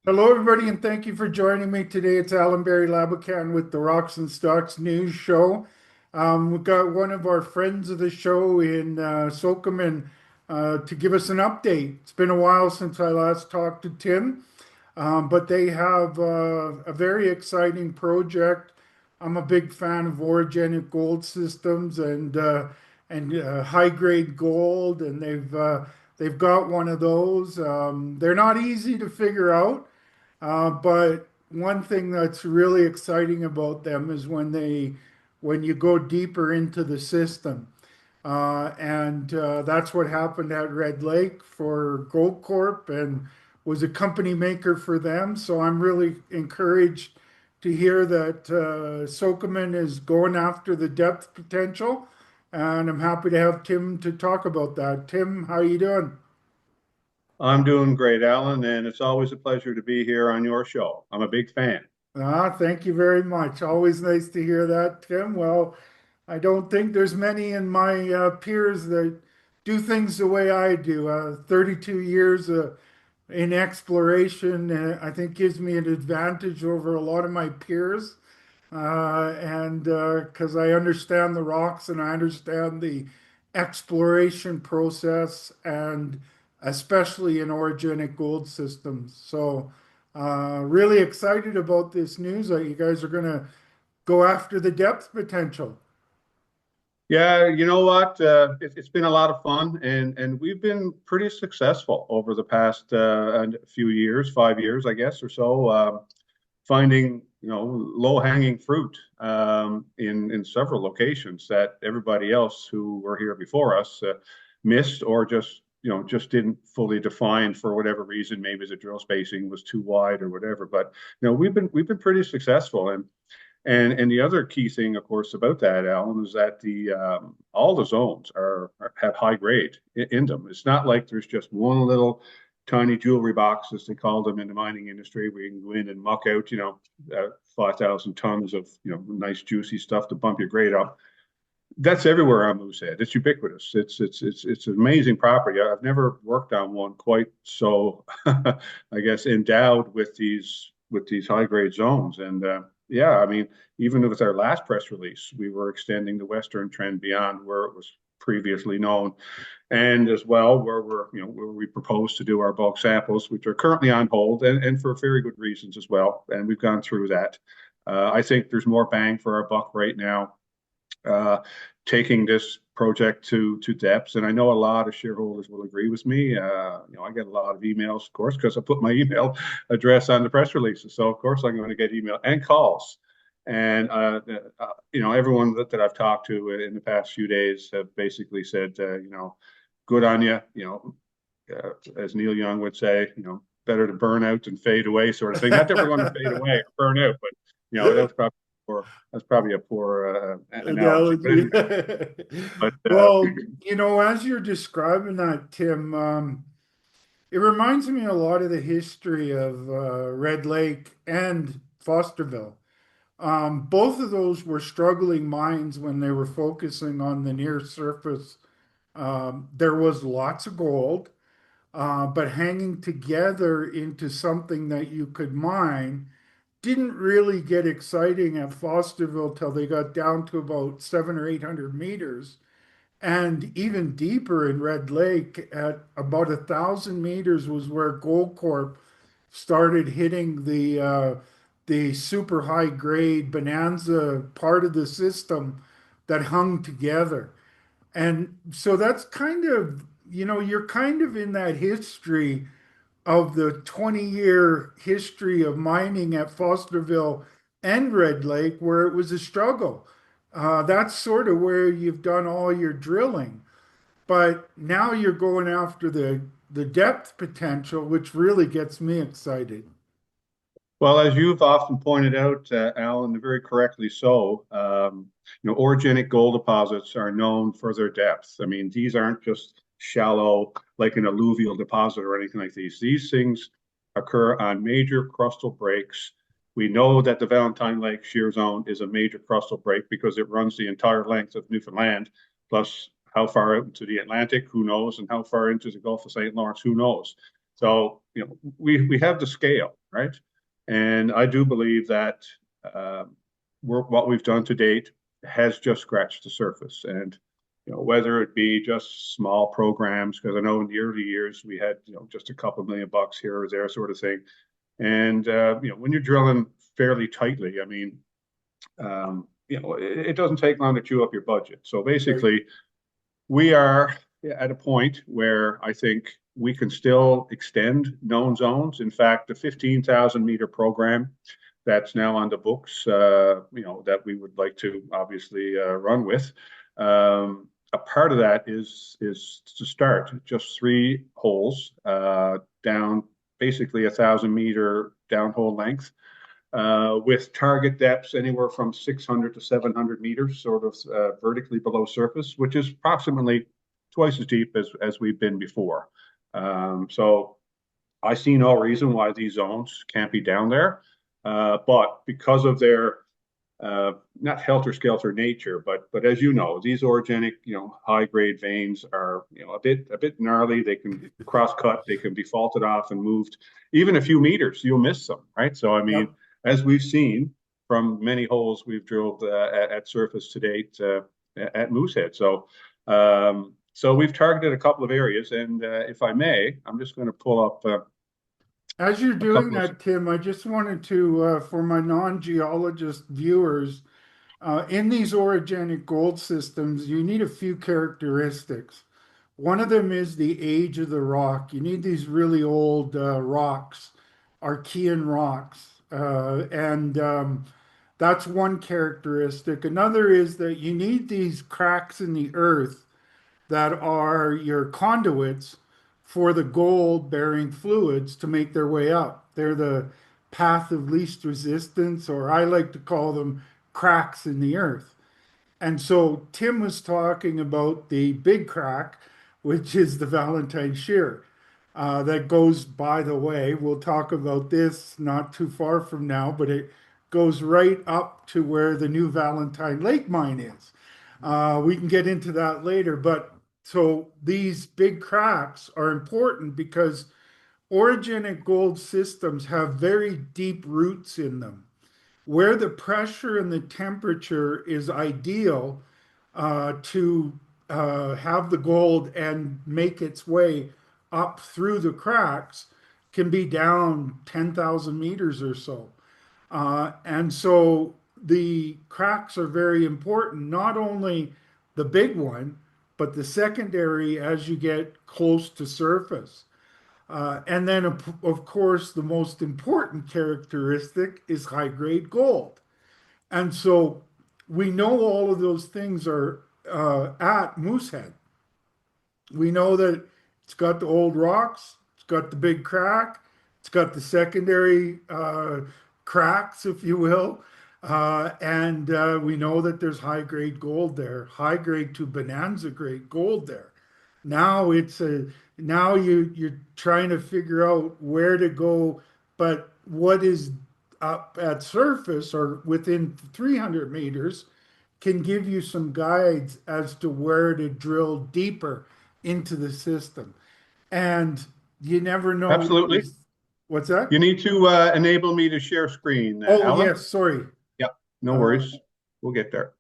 Hello, everybody, and thank you for joining me today. It's Alan Barry Labacan with the Rocks and Stocks News Show. We've got one of our friends of the show in Sokoman to give us an update. It's been a while since I last talked to Tim, but they have a very exciting project. I'm a big fan of orogenic gold systems and high grade gold, and they've got one of those. They're not easy to figure out. But one thing that's really exciting about them is when you go deeper into the system. And that's what happened at Red Lake for Goldcorp and was a company maker for them. So I'm really encouraged to hear that Sokoman is going after the depth potential. And I'm happy to have Tim to talk about that. Tim, how you doing? I'm doing great, Alan, and it's always a pleasure to be here on your show. I'm a big fan. Thank you very much. Always nice to hear that, Tim. Well, I don't think there's many in my peers that do things the way I do. 32 years in exploration, I think gives me an advantage over a lot of my peers. And because I understand the rocks and I understand the exploration process and especially in orogenic gold systems. So really excited about this news that you guys are going to go after the depth potential. Yeah, you know what? It's been a lot of fun, and we've been pretty successful over the past few years, 5 years, I guess, or so, finding low-hanging fruit in several locations that everybody else who were here before us missed or just didn't fully define for whatever reason. Maybe the drill spacing was too wide or whatever. But we've been pretty successful, and the other key thing, of course, about that, Alan, is that the all the zones have high grade in them. It's not like there's just one little tiny jewelry box, as they call them in the mining industry, where you can go in and muck out, 5,000 tons of, nice juicy stuff to bump your grade up. That's everywhere on Moosehead. It's ubiquitous. It's an amazing property. I've never worked on one quite so, I guess, endowed with these high grade zones. And yeah, I mean, even with our last press release, we were extending the western trend beyond where it was previously known, and as well where we propose to do our bulk samples, which are currently on hold, and for very good reasons as well. And we've gone through that. I think there's more bang for our buck right now uh, taking this project to depths. And I know a lot of shareholders will agree with me. I get a lot of emails, of course, because I put my email address on the press releases. So of course I'm going to get email and calls. And everyone that I've talked to in the past few days have basically said, good on you. As Neil Young would say, better to burn out than fade away, sort of thing. Not that we're going to fade away or burn out, but that's probably a poor analogy. But Analogy. anyway, but Well, as you're describing that, Tim, it reminds me a lot of the history of Red Lake and Fosterville. Both of those were struggling mines when they were focusing on the near surface. There was lots of gold, but hanging together into something that you could mine didn't really get exciting at Fosterville till they got down to about 700 or 800 meters. And even deeper in Red Lake, at about 1,000 meters, was where Goldcorp started hitting the super high grade bonanza part of the system that hung together. And so that's kind of, you're kind of in that history of the 20-year history of mining at Fosterville and Red Lake, where it was a struggle. That's sort of where you've done all your drilling. But now you're going after the depth potential, which really gets me excited. well, as you've often pointed out, Alan, very correctly so, orogenic gold deposits are known for their depth. I mean, these aren't just shallow, like an alluvial deposit or anything like these. These things occur on major crustal breaks. We know that the Valentine Lake Shear Zone is a major crustal break because it runs the entire length of Newfoundland, plus how far out into the Atlantic, who knows, and how far into the Gulf of St. Lawrence, who knows. So, we have the scale, right? And I do believe that uh, what we've done to date has just scratched the surface. And whether it be just small programs, because I know in the early years we had just a couple $1 million here or there, sort of thing. And when you're drilling fairly tightly, I mean, it doesn't take long to chew up your budget. So Right. basically, we are at a point where I think we can still extend known zones. In fact, the 15,000-meter program that's now on the books, that we would like to obviously run with. A part of that is to start just 3 holes down, basically 1,000-meter downhole length, with target depths anywhere from 600 to 700 meters, sort of vertically below surface, which is approximately twice as deep as we've been before. So I see no reason why these zones can't be down there. But because of their not helter-skelter nature, but as you know, these orogenic, high-grade veins are, a bit gnarly. They can cross-cut, they can be faulted off and moved even a few meters. You'll miss them, right? So I mean, Yep. as we've seen from many holes we've drilled at surface to date at Moosehead. So we've targeted a couple of areas, and if I may, I'm just going to pull up As you're a doing couple of. that, Tim, I just wanted to, for my non-geologist viewers, in these orogenic gold systems, you need a few characteristics. One of them is the age of the rock. You need these really old rocks, Archean rocks, and that's one characteristic. Another is that you need these cracks in the earth that are your conduits for the gold bearing fluids to make their way up. They're the path of least resistance, or I like to call them cracks in the earth. And so Tim was talking about the big crack, which is the Valentine Shear. That goes, by the way, we'll talk about this not too far from now, but it goes right up to where the new Valentine Lake mine is. We can get into that later, but so these big cracks are important because orogenic gold systems have very deep roots in them. Where the pressure and the temperature is ideal to have the gold and make its way up through the cracks can be down 10,000 meters or so. And so the cracks are very important, not only the big one, but the secondary as you get close to surface. And then, of course, the most important characteristic is high grade gold. And so we know all of those things are at Moosehead. We know that it's got the old rocks, it's got the big crack, it's got the secondary cracks, if you will. And we know that there's high grade gold there, high grade to bonanza grade gold there. Now you're trying to figure out where to go, but what is up at surface or within 300 meters can give you some guides as to where to drill deeper into the system. And you never know with Absolutely. these. What's that? You need to enable me to share screen, Oh, Alan. yes, sorry. Yep, no Uh, worries. We'll get there.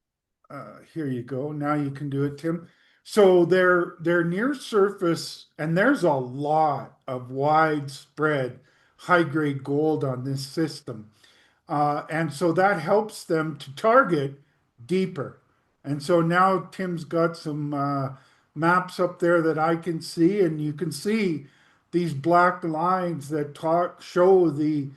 Here you go. Now you can do it, Tim. So they're near surface, and there's a lot of widespread high grade gold on this system. And so that helps them to target deeper. And so now Tim's got some maps up there that I can see, and you can see these black lines that show the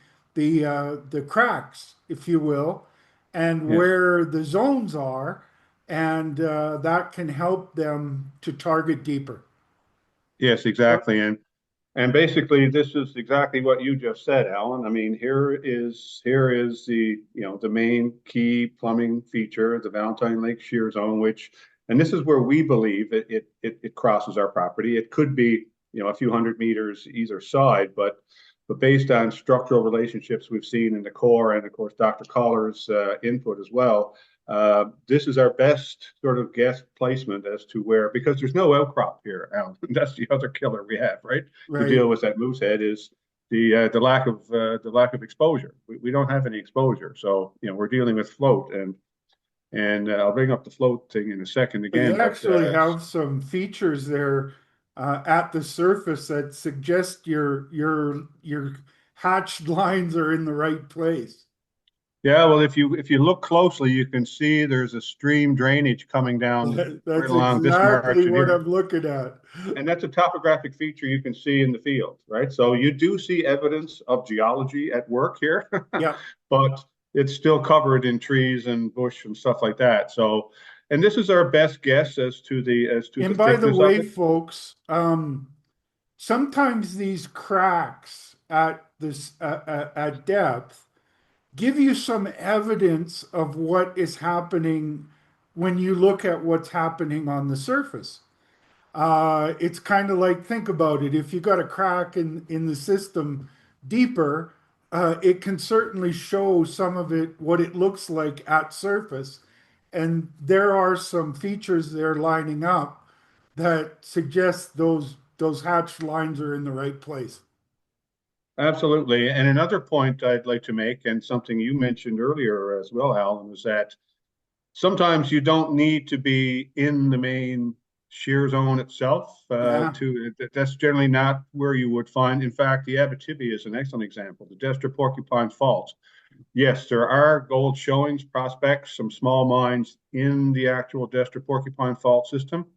cracks, if you will, and Yes. where the zones are, and that can help them to target deeper. Yes, exactly. And basically, this is exactly what you just said, Alan. I mean, here is the main key plumbing feature, the Valentine Lake Shear Zone, and this is where we believe it crosses our property. It could be a few hundred meters either side, but based on structural relationships we've seen in the core, and of course Dr. Collar's input as well, This is our best sort of guess placement as to where, because there's no outcrop here, Alan. That's the other killer we have, right? To Right. deal with that Moosehead is the lack of exposure. We don't have any exposure, so we're dealing with float, and I'll bring up the float thing in a second But you again. But actually have some features there at the surface that suggest your hatched lines are in the right place. yeah, well, if you look closely, you can see there's a stream drainage coming down right That's along this exactly margin what here. I'm looking at. And that's a topographic feature you can see in the field, right? So you do see evidence of geology at work here, Yeah. but it's still covered in trees and bush and stuff like that. So, and this is our best guess as to the And by the thickness of way, it. folks, sometimes these cracks at this at depth give you some evidence of what is happening when you look at what's happening on the surface. It's kind of like, think about it. If you got a crack in the system deeper, it can certainly show some of it, what it looks like at surface. And there are some features there lining up that suggest those hatched lines are in the right place. Absolutely. And another point I'd like to make, and something you mentioned earlier as well, Alan, was that sometimes you don't need to be in the main shear zone itself. Yeah, That's generally not where you would find. In fact, the Abitibi is an excellent example. The Destra Porcupine Fault. Yes, there are gold showings, prospects, some small mines in the actual Destra Porcupine Fault system.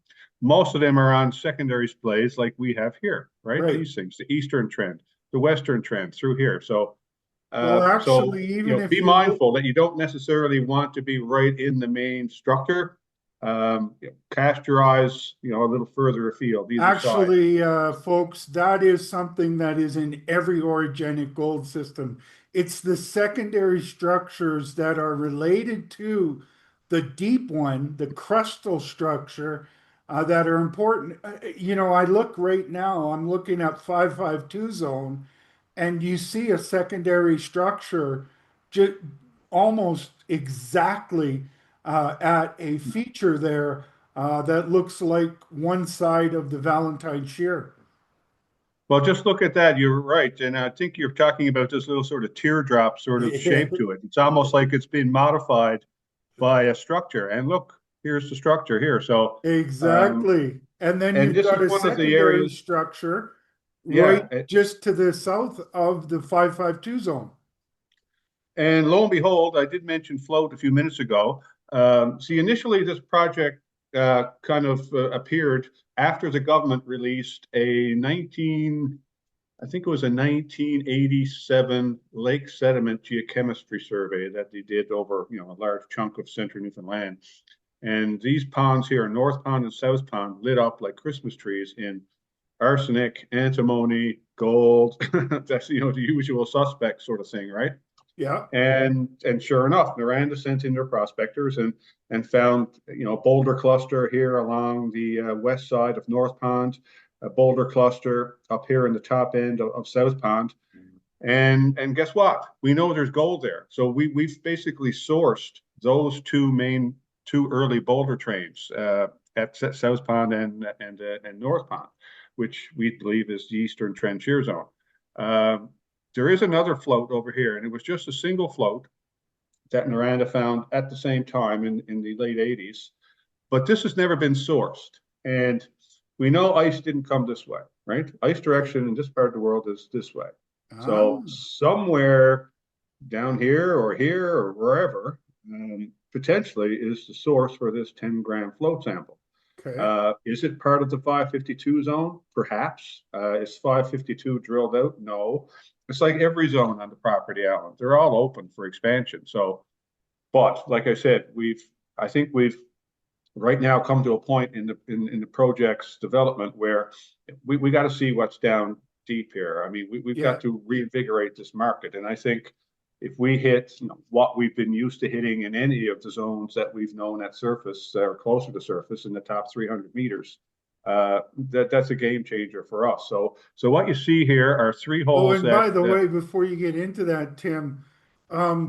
Most of them are on secondary splays like we have here, right? right. These things, the eastern trend, the western trend through here. So Well, so actually, even if be you look, mindful that you don't necessarily want to be right in the main structure. Cast your eyes, a little further afield, either side. actually, folks, that is something that is in every orogenic gold system. It's the secondary structures that are related to the deep one, the crustal structure, that are important. I look right now, I'm looking at 552 zone, and you see a secondary structure ju almost exactly at a feature there that looks like one side of the Valentine shear. Well, just look at that. You're right, and I think you're talking about this little sort of teardrop sort of shape to it. It's almost like it's been modified by a structure. And look, here's the structure here. So, um, Exactly. And then and you've this got is a one of the secondary areas. structure right Yeah, just to the south of the 552 zone. and lo and behold, I did mention float a few minutes ago. See, initially this project kind of appeared after the government released I think it was a 1987 lake sediment geochemistry survey that they did over, a large chunk of central Newfoundland. And these ponds here, North Pond and South Pond, lit up like Christmas trees in arsenic, antimony, gold. That's the usual suspect sort of thing, right? Yeah, And sure enough, Miranda sent in their prospectors and found a boulder cluster here along the west side of North Pond, a boulder cluster up here in the top end of South Pond. And guess what? We know there's gold there. So we've basically sourced those two early boulder trains at South Pond and North Pond, which we believe is the Eastern Trend Shear Zone. Um, there is another float over here, and it was just a single float that Miranda found at the same time in the late 80s. But this has never been sourced. And we know ice didn't come this way, right? Ice right. direction in this part of the world is this way. Ah, So somewhere down here or wherever, potentially is the source for this 10-gram float sample. okay. Is it part of the 552 zone? Perhaps. Is 552 drilled out? No. It's like every zone on the property, Alan. They're all open for expansion. So, but like I said, I think we've right now come to a point in the project's development where we got to see what's down deep here. I mean, we've Yeah. got to reinvigorate this market, and I think if we hit what we've been used to hitting in any of the zones that we've known at surface or closer to surface in the top 300 meters, that's a game changer for us. So what you see here are three Oh, holes and that by the that way, before you get into that, Tim,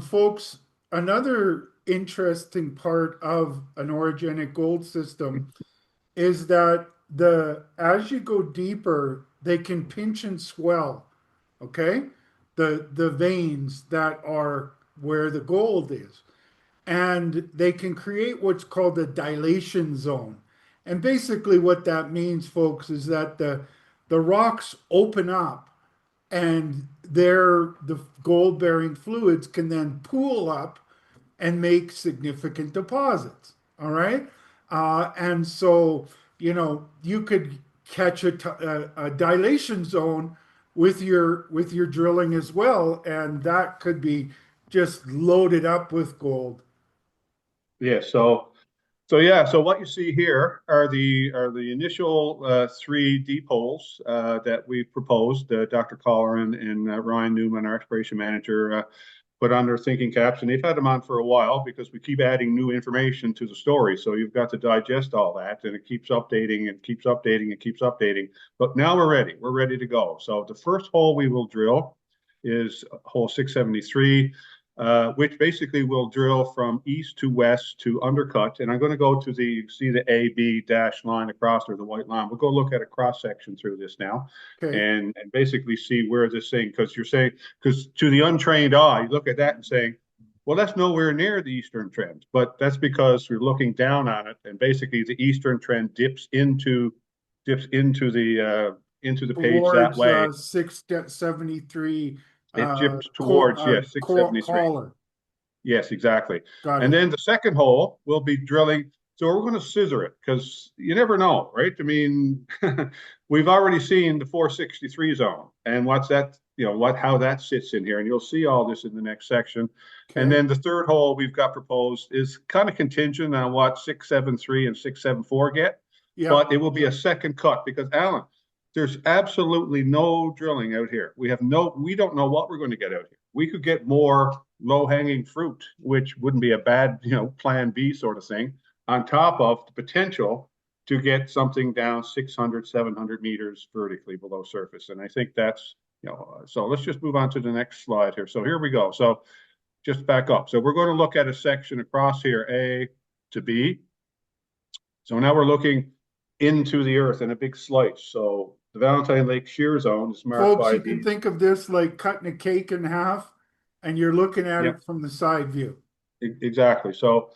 folks, another interesting part of an orogenic gold system is that the as you go deeper, they can pinch and swell, okay? The veins that are where the gold is. And they can create what's called a dilation zone. And basically what that means, folks, is that the rocks open up and the gold bearing fluids can then pool up and make significant deposits. All right. And so, you could catch a dilation zone with your drilling as well, and that could be just loaded up with gold. Yeah. So what you see here are the initial three deep holes that we proposed. Dr. Colleran and Ryan Newman, our exploration manager, put on their thinking caps, and they've had them on for a while because we keep adding new information to the story. So you've got to digest all that, and it keeps updating and keeps updating and keeps updating. But now we're ready. We're ready to go. So the first hole we will drill is hole 673. Which basically will drill from east to west to undercut. And I'm going to go to see the AB dash line across there, the white line. We'll go look at a cross section through this now Okay. and basically see where this thing, because you're saying, because to the untrained eye, you look at that and saying, well, that's nowhere near the eastern trend. But that's because we're looking down on it. And basically the eastern trend dips into the page that Towards way. 673 It dips towards, yes, 673. collar. Yes, exactly. Got And it. then the second hole will be drilling. So we're going to scissor it because you never know, right? I mean, we've already seen the 463 zone and what's that, how that sits in here. And you'll see all this in the next section. And Okay. then the third hole we've got proposed is kind of contingent on what 673 and 674 get, Yep. but it will be a second cut because Alan, there's absolutely no drilling out here. We don't know what we're going to get out here. We could get more low-hanging fruit, which wouldn't be a bad, plan B sort of thing, on top of the potential to get something down 600, 700 meters vertically below surface. And I think that's, so let's just move on to the next slide here. So here we go. So just back up. So we're going to look at a section across here, A to B. So now we're looking into the earth in a big slice. So the Valentine Lake Shear Zone is marked Folks, by you can these. think of this like cutting a cake in half and you're looking at Yeah, it from the side view. exactly. So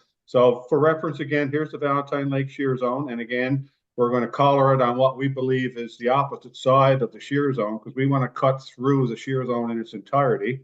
for reference, again, here's the Valentine Lake Shear Zone. And again, we're going to color it on what we believe is the opposite side of the shear zone because we want to cut through the shear zone in its entirety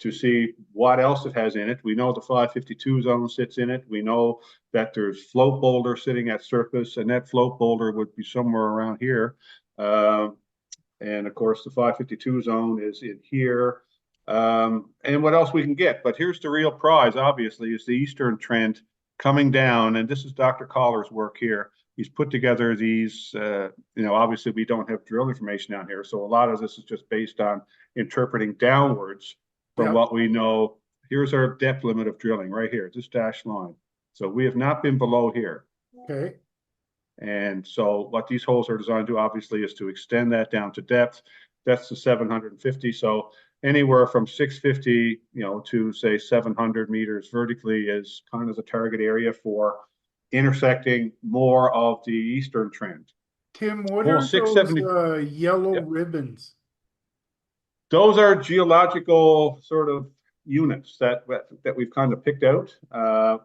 to see what else it has in it. We know the 552 zone sits in it. We know that there's float boulder sitting at surface, and that float boulder would be somewhere around here. And of course, the 552 zone is in here. And what else we can get? But here's the real prize, obviously, is the eastern trend coming down. And this is Dr. Collar's work here. He's put together these, obviously we don't have drill information down here. So a lot of this is just based on interpreting downwards from Yep. what we know. Here's our depth limit of drilling right here, this dashed line. So we have not been below here. Okay. And so what these holes are designed to do, obviously, is to extend that down to depth. That's the 750. So anywhere from 650, to say 700 meters vertically is kind of the target area for intersecting more of the eastern trend. Tim, what Hole are those 670. yellow Yeah. ribbons? Those are geological sort of units that we've kind of picked out.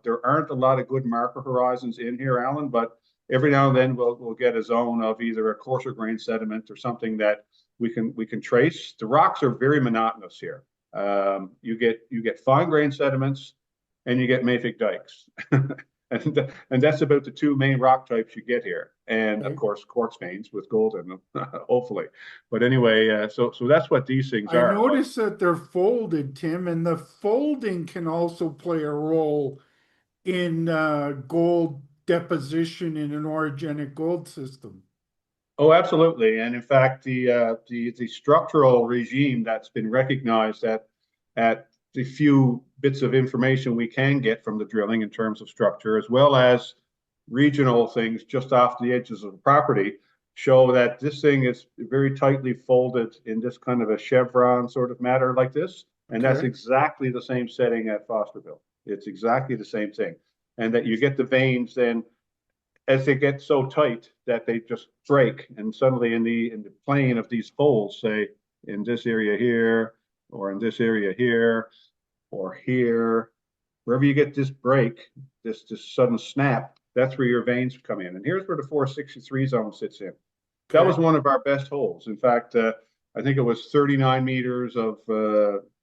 There aren't a lot of good marker horizons in here, Alan, but every now and then we'll get a zone of either a coarser grain sediment or something that we can trace. The rocks are very monotonous here. You get fine grain sediments and you get mafic dikes. And that's about the two main rock types you get here. And of Okay. course, quartz veins with gold in them, hopefully. But anyway, so that's what these things I are. But noticed that they're folded, Tim, and the folding can also play a role in gold deposition in an orogenic gold system. oh, absolutely. And in fact, the structural regime that's been recognized at the few bits of information we can get from the drilling in terms of structure, as well as regional things just off the edges of the property, show that this thing is very tightly folded in this kind of a chevron sort of matter like this. And that's Okay. exactly the same setting at Fosterville. It's exactly the same thing. And that you get the veins then as they get so tight that they just break. And suddenly in the plane of these holes, say in this area here, or in this area here, or here, wherever you get this break, this sudden snap, that's where your veins come in. And here's where the 463 zone sits in. That Okay. was one of our best holes. In fact, I think it was 39 meters of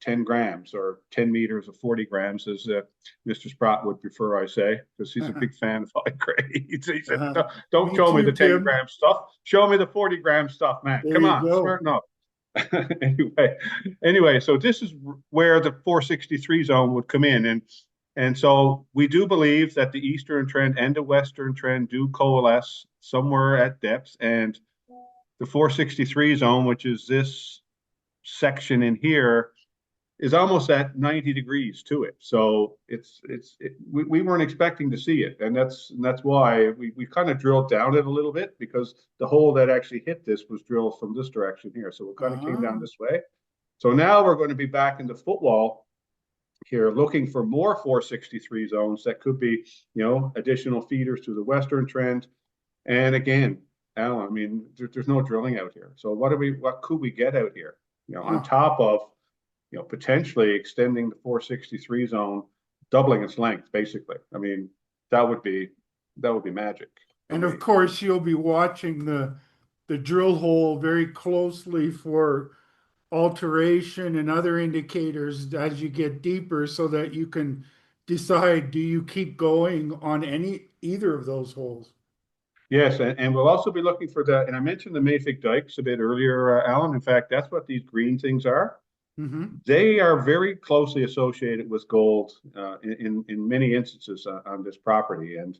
10 grams or 10 meters of 40 grams, as Mr. Sprott would prefer I say, because he's a big fan of high grade. He said, Uh-huh. don't Me show me too, the 10 Tim. gram stuff. Show me the 40-gram stuff, man. There Come you on, go. smarten up. anyway, so this is where the 463 zone would come in. And so we do believe that the eastern trend and the western trend do coalesce somewhere at depth. And the 463 zone, which is this section in here, is almost at 90 degrees to it. So we weren't expecting to see it. And that's why we kind of drilled down it a little bit, because the hole that actually hit this was drilled from this direction here. So it kind of came down Uh-huh. this way. So now we're going to be back in the footwall here looking for more 463 zones that could be, additional feeders to the western trend. And again, Alan, I mean, there's no drilling out here. So what could we get out here? On Huh. top of, potentially extending the 463 zone, doubling its length, basically. I mean, that would be magic for And of me. course, you'll be watching the drill hole very closely for alteration and other indicators as you get deeper so that you can decide, do you keep going on either of those holes? Yes, and we'll also be looking for and I mentioned the mafic dikes a bit earlier, Alan. In fact, that's what these green things are. Hmm. They are very closely associated with gold in many instances on this property. And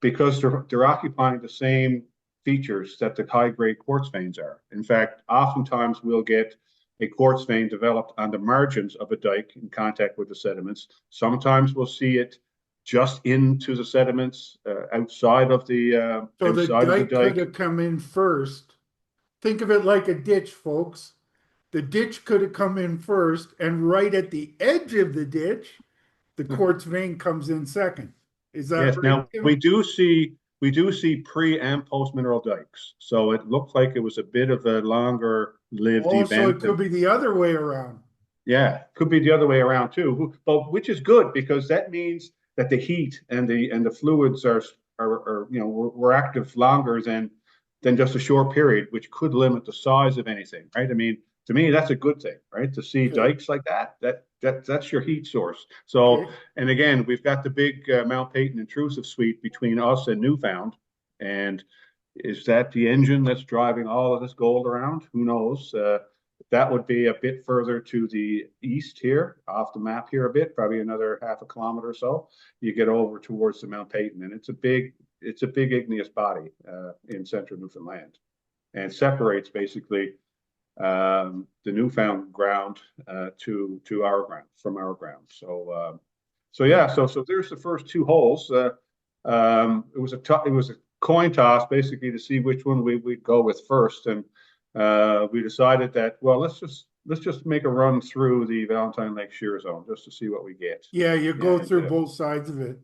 because they're occupying the same features that the high grade quartz veins are. In fact, oftentimes we'll get a quartz vein developed on the margins of a dike in contact with the sediments. Sometimes we'll see it just into the sediments So the outside of the dike could dike. have come in first. Think of it like a ditch, folks. The ditch could have come in first, and right at the edge of the ditch, the quartz vein comes in second. Is that Yes. right, Now Tim? we do see pre and post mineral dikes. So it looked like it was a bit of a longer lived Oh, so event it than. could be the other way around. Yeah, could be the other way around too. But which is good, because that means that the heat and the fluids are were active longer than just a short period, which could limit the size of anything, right? I mean, to me, that's a good thing, right? To see Okay. dikes like that's your heat source. So, Okay. and again, we've got the big Mount Peyton intrusive suite between us and Newfound, and is that the engine that's driving all of this gold around? Who knows? That would be a bit further to the east here, off the map here a bit, probably another half a kilometer or so. You get over towards the Mount Peyton, and it's a big igneous body in central Newfoundland, and separates basically the Newfound ground to our ground from our ground. So yeah, so there's the first two holes. It was a coin toss basically to see which one we'd go with first, and we decided that, well, let's just make a run through the Valentine Lake Shear Zone just to see what we get. Yeah, you go And through both sides of it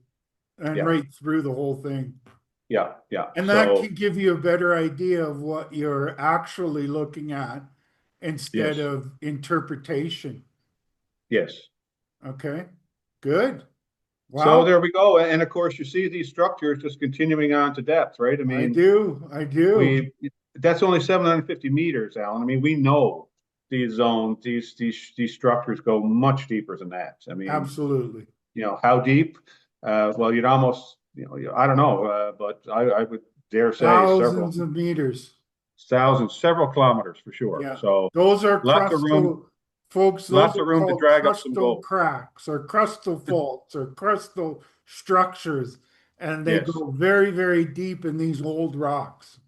and yeah, right through the whole thing. yeah, yeah. And that So can give you a better idea of what you're actually looking at instead yes, of interpretation. yes. Okay, good. So Wow, there we go. And of course, you see these structures just continuing on to depth, right? I I mean, do. I do. we that's only 750 meters, Alan. I mean, we know these zones, these structures go much deeper than that. I mean, Absolutely. how deep? Well, you'd almost, I don't know, but I would dare say several Thousands of meters. thousands, several kilometers for sure. Yeah. So Those are lots of room, crustal, folks, those lots of are room to called drag up some crustal gold. cracks or crustal faults or crustal structures. And they Yes. go very, very deep in these old rocks.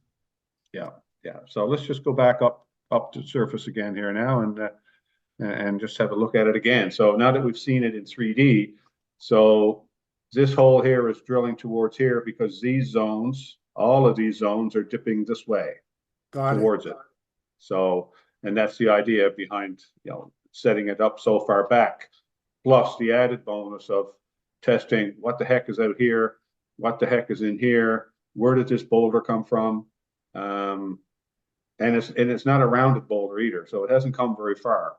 Yeah. Yeah. So let's just go back up to the surface again here now, and just have a look at it again. So now that we've seen it in 3D, so this hole here is drilling towards here because all of these zones are dipping this way Got it. towards it. So, and that's the idea behind, setting it up so far back. Plus the added bonus of testing what the heck is out here, what the heck is in here, where did this boulder come from, um, and it's not a rounded boulder either, so it hasn't come very far.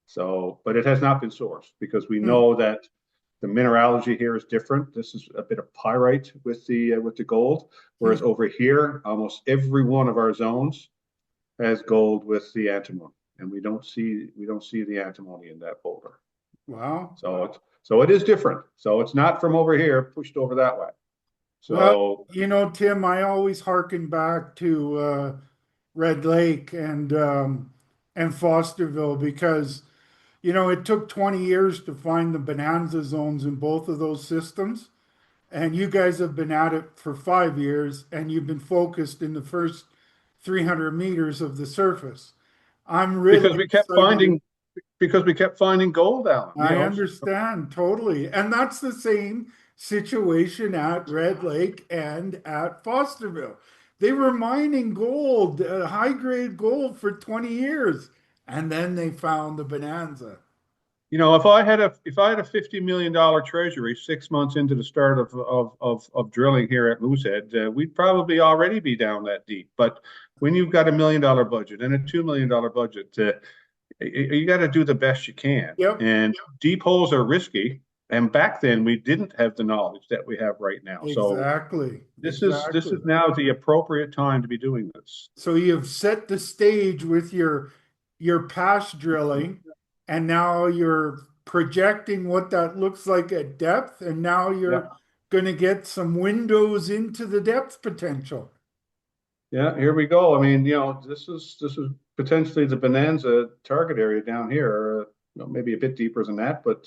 So, but it has not been sourced because we Hmm. know that the mineralogy here is different. This is a bit of pyrite with the gold, whereas Hmm. over here, almost every one of our zones has gold with the antimony, and we don't see the antimony in that boulder. Wow. So it is different. So it's not from over here pushed over that way. Well, So Tim, I always harken back to Red Lake and Fosterville because it took 20 years to find the bonanza zones in both of those systems. And you guys have been at it for 5 years and you've been focused in the first 300 meters of the surface. I'm really because we kept excited. finding because we kept finding gold, Alan. I understand totally. And that's the same situation at Red Lake and at Fosterville. They were mining gold, high grade gold for 20 years. And then they found the bonanza. if I had a $50 million treasury 6 months into the start of drilling here at Moosehead, we'd probably already be down that deep. But when you've got $1 million budget and a $2 million budget, you got to do the best you can. Yep, And deep holes are risky. And back then, we didn't have the knowledge that we have right now. So exactly. this is Exactly. now the appropriate time to be doing this. So you've set the stage with your past drilling, and now you're projecting what that looks like at depth, and now Yeah, you're going to get some windows into the depth potential. yeah. Here we go. I mean, this is potentially the bonanza target area down here. Maybe a bit deeper than that, but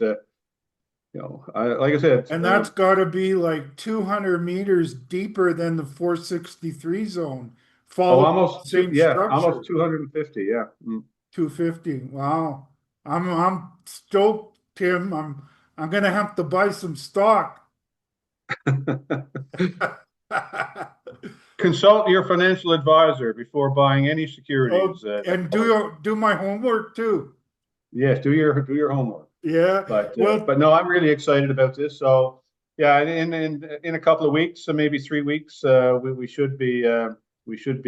like I said, And that's got to be like 200 meters deeper than the 463 zone, following the same yeah, almost structure. 250. Yeah. 250. Wow. I'm stoked, Tim. I'm gonna have to buy some stock. Consult your financial advisor before buying any Oh, securities. and do my homework too. Yes, do your homework. Yeah. But uh, Well, but no, I'm really excited about this. So yeah, in a couple of weeks, so maybe 3 weeks, we should be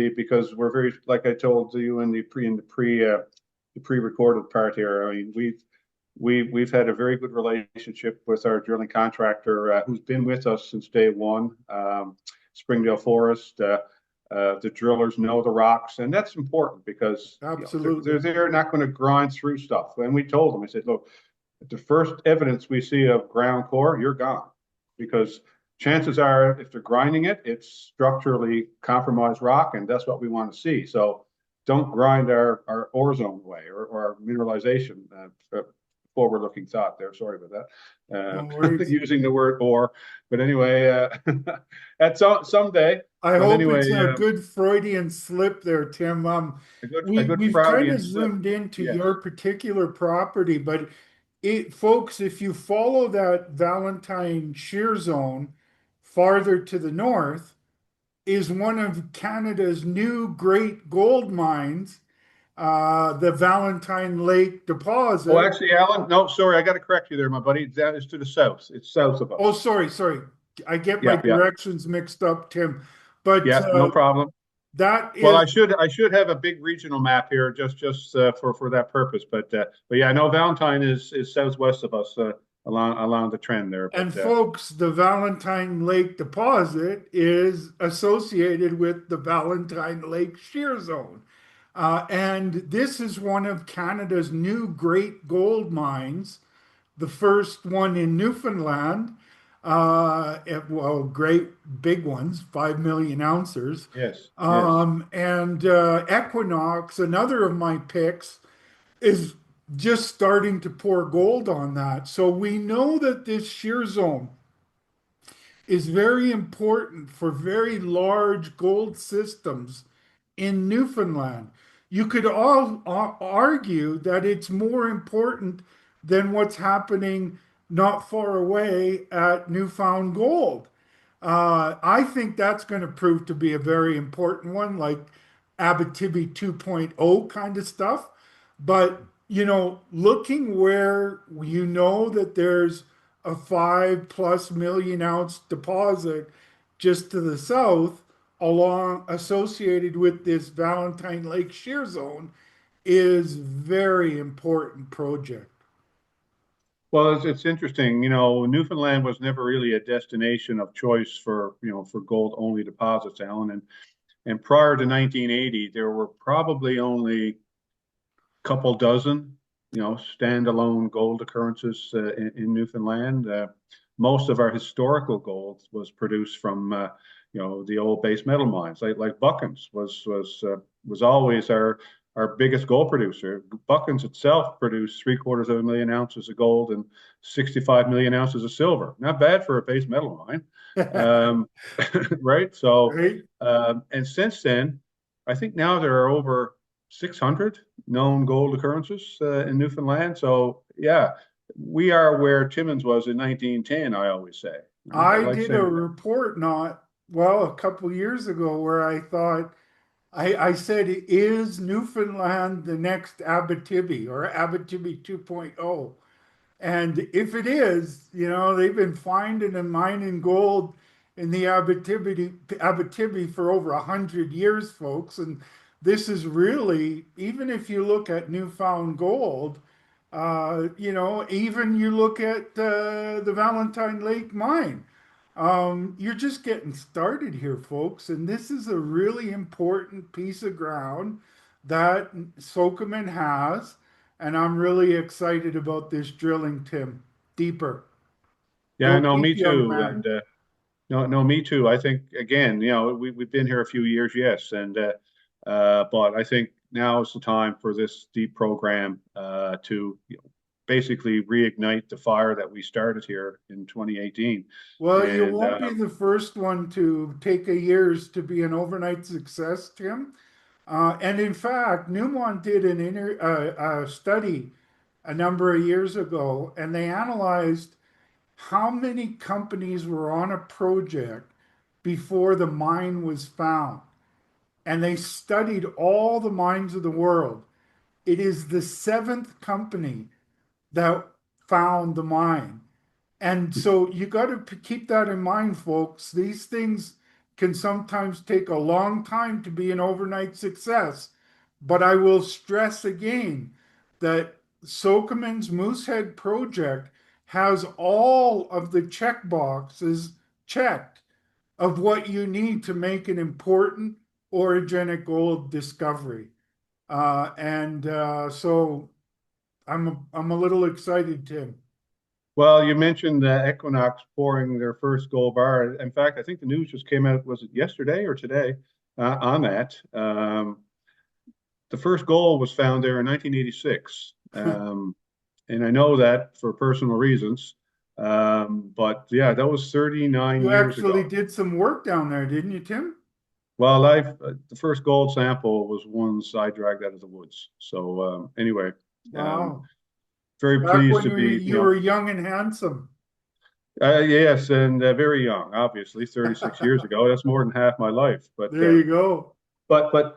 because we're very, like I told you in the pre-recorded part here. I mean, we've had a very good relationship with our drilling contractor, who's been with us since day one. Springdale Forest. The drillers know the rocks, and that's important because absolutely. they're not going to grind through stuff. And we told them, I said, look, the first evidence we see of ground core, you're gone, because chances are, if they're grinding it, it's structurally compromised rock, and that's what we want to see. So don't grind our ore zone away, or our mineralization. Forward-looking thought there. Sorry about No that. worries. Using the word ore, but anyway, at someday. I But hope anyway, it's a good Freudian slip there, Tim. a good a We good we've kind Freudian of slip. zoomed into Yes. your particular property, but folks, if you follow that Valentine shear zone farther to the north, is one of Canada's new great gold mines, the Valentine Lake Oh, deposit. actually, Alan, no, sorry, I got to correct you there, my buddy. That is to the south. It's south of Oh, us. sorry. I get my Yeah, yeah, directions mixed up, Tim. But yeah. No problem. that Well, I is, should I should have a big regional map here just for that purpose. But yeah, I know Valentine is southwest of us, along the trend there. and But folks, the Valentine Lake deposit is associated with the Valentine Lake shear zone. And this is one of Canada's new great gold mines, the first one in Newfoundland. Well, great big ones, 5 million ounces. yes, yes. And Equinox, another of my picks, is just starting to pour gold on that. So we know that this shear zone is very important for very large gold systems in Newfoundland. You could all argue that it's more important than what's happening not far away at Newfound Gold. I think that's going to prove to be a very important one, like Abitibi 2.0 kind of stuff. But, looking where that there's a 5+ million ounce deposit just to the south, along associated with this Valentine Lake shear zone, is very important project. Well, it's interesting. Newfoundland was never really a destination of choice for gold only deposits, Alan. And prior to 1980, there were probably only a couple dozen, standalone gold occurrences in Newfoundland. Most of our historical gold was produced from, the old base metal mines, like Buckens was always our biggest gold producer. Buckens itself produced 750,000 ounces of gold and 65 million ounces of silver. Not bad for a base metal mine, um, right? So, Right? and since then, I think now there are over 600 known gold occurrences in Newfoundland. So, yeah, we are where Timmins was in 1910, I always say. Right? I I like did a saying that. report not, well, a couple years ago where I thought, I said, is Newfoundland the next Abitibi or Abitibi 2.0? And if it is, they've been finding and mining gold in the Abitibi for over 100 years, folks. And this is really, even if you look at Newfound Gold, even you look at the Valentine Lake mine, you're just getting started here, folks. And this is a really important piece of ground that Sokoman has. And I'm really excited about this drilling, Tim. Deeper. Yeah, Go no, deep, me young too. man. And no, no, me too. I think again, we've been here a few years, yes, and but I think now is the time for this deep program to basically reignite the fire that we started here in 2018. Well, you And won't be the first one to take a years to be an overnight success, Tim. And in fact, Newmont did a study a number of years ago, and they analyzed how many companies were on a project before the mine was found. And they studied all the mines of the world. It is the seventh company that found the mine. And so you got to keep that in mind, folks. These things can sometimes take a long time to be an overnight success. But I will stress again that Sokoman's Moosehead project has all of the check boxes checked of what you need to make an important orogenic gold discovery. So I'm a little excited, Tim. well, you mentioned Equinox pouring their first gold bar. In fact, I think the news just came out, was it yesterday or today, on that? The first gold was found there in 1986. And I know that for personal reasons. But yeah, that was 39 You years actually ago. did some work down there, didn't you, Tim? Well, the first gold sample was ones I dragged out of the woods. So anyway, um, Wow. very Back pleased when to be, you were young and handsome. yes, and very young, obviously, 36 years ago. That's more than half my life. But There you go.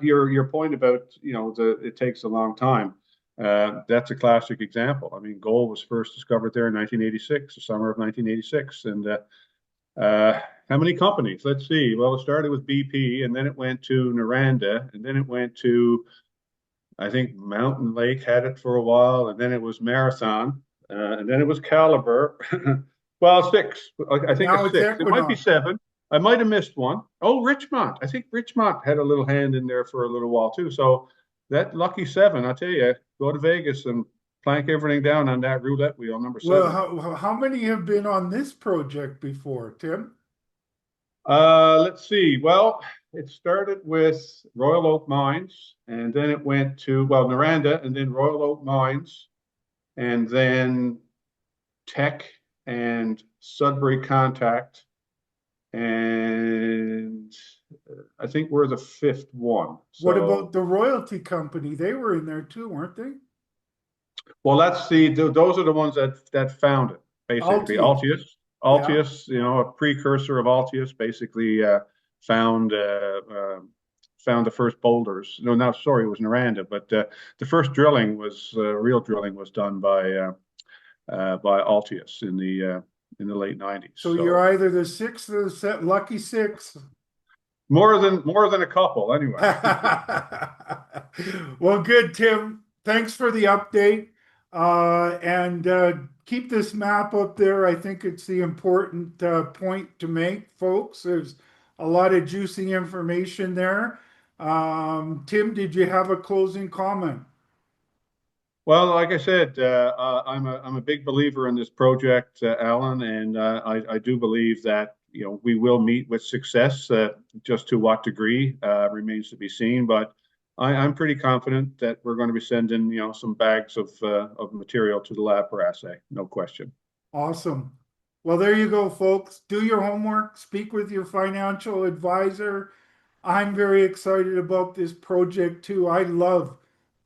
your point about it takes a long time. That's a classic example. I mean, gold was first discovered there in 1986, the summer of 1986, and how many companies? Let's see. Well, it started with BP, and then it went to Noranda, and then it went to, I think, Mountain Lake had it for a while, and then it was Marathon, and then it was Caliber. Well, six. I And think now it's it's six. It might be Equinox. seven. I might have missed one. Oh, Richmond. I think Richmond had a little hand in there for a little while too. So that lucky seven, I tell you, go to Vegas and plank everything down on that roulette wheel, number Well, seven. how many have been on this project before, Tim? Let's see. Well, it started with Royal Oak Mines, and then it went to, well, Noranda, and then Royal Oak Mines, and then Tech and Sudbury Contact, and I think we're the fifth one. What about So, the royalty company? They were in there too, weren't they? well, let's see. Those are the ones that found it, basically. Altius. Altius, Yeah. Altius, a precursor of Altius, basically found found the first boulders. No, not sorry, it was Noranda, but the first drilling was real drilling was done by Altius in the in the late 90s. So you're So either the sixth or the lucky six. more than a couple anyway. Well, good, Tim. Thanks for the update. And keep this map up there. I think it's the important point to make, folks. There's a lot of juicy information there. Tim, did you have a closing comment? Well, like I said, I'm a big believer in this project, Alan, and I do believe that we will meet with success. Just to what degree remains to be seen, but I'm pretty confident that we're going to be sending some bags of material to the lab for assay, no question. Awesome. Well, there you go, folks. Do your homework, speak with your financial advisor. I'm very excited about this project too. I love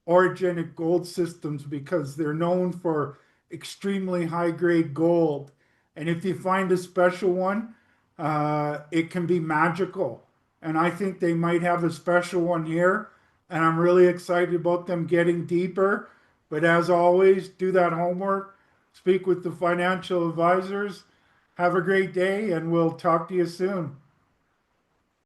orogenic gold systems because they're known for extremely high grade gold. And if you find a special one, it can be magical. And I think they might have a special one here. And I'm really excited about them getting deeper. But as always, do that homework, speak with the financial advisors. Have a great day, and we'll talk to you soon.